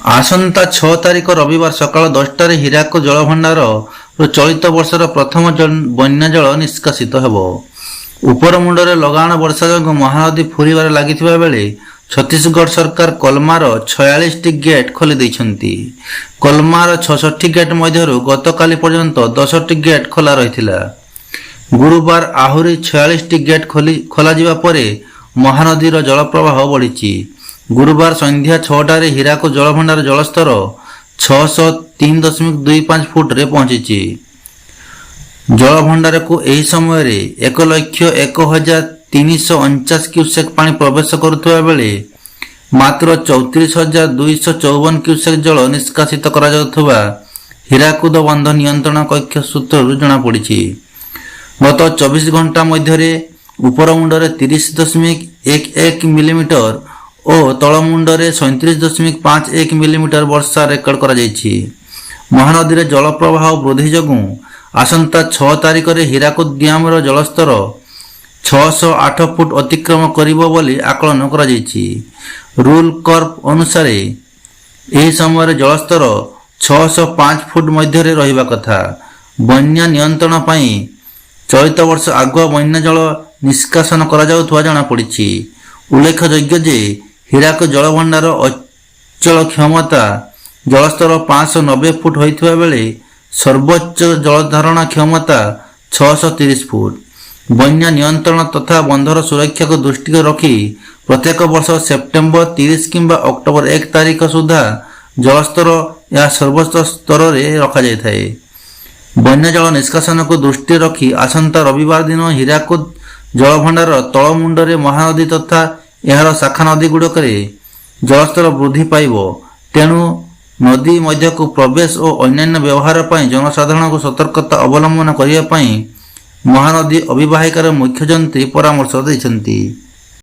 ଆସନ୍ତା 6 ତାରିଖ ରବିବାର ସକାଳ 10ଟାରେ ହୀରାକୁଦ ଜଳଭଣ୍ଡାରରୁ ଚଳିତ ବର୍ଷର ପ୍ରଥମ ବନ୍ୟା ଜଳ ନିଷ୍କାସିତ ହେବ। ଉପରମୁଣ୍ଡରେ ଲଗାଣ ବର୍ଷା ଯୋଗୁଁ ମହାନଦୀ ଫୁରିବାରେ ଲାଗିଥିବା ବେଳେ ଛତିଶଗଡ଼ ସରକାର କଲମାର 46ଟି ଗେଟ୍ ଖୋଲି ଦେଇଛନ୍ତି। କଲମାର 66 ଗେଟ୍ ମଧ୍ୟରୁ ଗତକାଲି ପର୍ଯ୍ୟନ୍ତ 10ଟି ଗେଟ୍ ଖୋଲା ରହିଥିଲା। ଗୁରୁବାର ଆହୁରି 46ଟି ଗେଟ୍ ଖୋଲାଯିବା ପରେ ମହାନଦୀର ଜଳପ୍ରବାହ ବଢ଼ିଛି। ଗୁରୁବାର ସନ୍ଧ୍ୟା 6ଟାରେ ହୀରାକୁଦ ଜଳଭଣ୍ଡାର ଜଳସ୍ତର 603.25 ଫୁଟରେ ପହଞ୍ଚିଛି। ଜଳଭଣ୍ଡାରକୁ ଏହି ସମୟରେ 1,01,349 କ୍ୟୁସେକ୍ ପାଣି ପ୍ରବେଶ କରୁଥିବା ବେଳେ ମାତ୍ର 34,254 କ୍ୟୁସେକ୍ ଜଳ ନିଷ୍କାସିତ କରାଯାଉଥିବା ହୀରାକୁଦ ବନ୍ଧ ନିୟନ୍ତ୍ରଣ କକ୍ଷ ସୂତ୍ରରୁ ଜଣାପଡ଼ିଛି। ଗତ 24 ଘଣ୍ଟା ମଧ୍ୟରେ ଉପରମୁଣ୍ଡରେ 30.11 ମିଲିମିଟର ଓ ତଳମୁଣ୍ଡରେ 37.51 ମିଲିମିଟର ବର୍ଷା ରେକର୍ଡ କରାଯାଇଛି। ମହାନଦୀରେ ଜଳପ୍ରବାହ ବୃଦ୍ଧି ଯୋଗୁଁ ଆସନ୍ତା 6 ତାରିଖରେ ହୀରାକୁଦ ଡ୍ୟାମର ଜଳସ୍ତର 608 ଫୁଟ ଅତିକ୍ରମ କରିବ ବୋଲି ଆକଳନ କରାଯାଇଛି। ରୁଲ କର୍ଭ ଅନୁସାରେ ଏହି ସମୟରେ ଜଳସ୍ତର 605 ଫୁଟ ମଧ୍ୟରେ ରହିବା କଥା। ବନ୍ୟା ନିୟନ୍ତ୍ରଣ ପାଇଁ ଚଳିତ ବର୍ଷ ଆଗୁଆ ବନ୍ୟା ଜଳ ନିଷ୍କାସନ କରାଯାଉଥିବା ଜଣାପଡ଼ିଛି। ଉଲ୍ଲେଖଯୋଗ୍ୟ ଯେ ହୀରାକୁଦ ଜଳଭଣ୍ଡାର ଅଚଳ କ୍ଷମତା ଜଳସ୍ତର 590 ଫୁଟ ହୋଇଥିବା ବେଳେ ସର୍ବୋଚ୍ଚ ଜଳଧାରଣା କ୍ଷମତା 630 ଫୁଟ। ବନ୍ୟା ନିୟନ୍ତ୍ରଣ ତଥା ବନ୍ଧର ସୁରକ୍ଷାକୁ ଦୃଷ୍ଟିରେ ରଖି ପ୍ରତ୍ୟେକ ବର୍ଷ ସେପ୍ଟେମ୍ବର 30 କିମ୍ବା ଅକ୍ଟୋବର 1 ତାରିଖ ସୁଦ୍ଧା ଜଳସ୍ତର ଏହା ସର୍ବୋଚ୍ଚ ସ୍ତରରେ ରଖାଯାଇଥାଏ। ବନ୍ୟା ଜଳ ନିଷ୍କାସନକୁ ଦୃଷ୍ଟିରେ ରଖି ଆସନ୍ତା ରବିବାର ଦିନ ହୀରାକୁଦ ଜଳଭଣ୍ଡାରର ତଳମୁଣ୍ଡରେ ମହାନଦୀ ତଥା ଏହାର ଶାଖା ନଦୀଗୁଡ଼ିକରେ ଜଳସ୍ତର ବୃଦ୍ଧି ପାଇବ। ତେଣୁ ନଦୀ ମଧ୍ୟକୁ ପ୍ରବେଶ ଓ ଅନ୍ୟାନ୍ୟ ବ୍ୟବହାର ପାଇଁ ଜନସାଧାରଣଙ୍କୁ ସତର୍କତା ଅବଲମ୍ବନ କରିବା ପାଇଁ ମହାନଦୀ ଅବବାହିକାର ମୁଖ୍ୟ ଯନ୍ତ୍ରୀ ପରାମର୍ଶ ଦେଇଛନ୍ତି।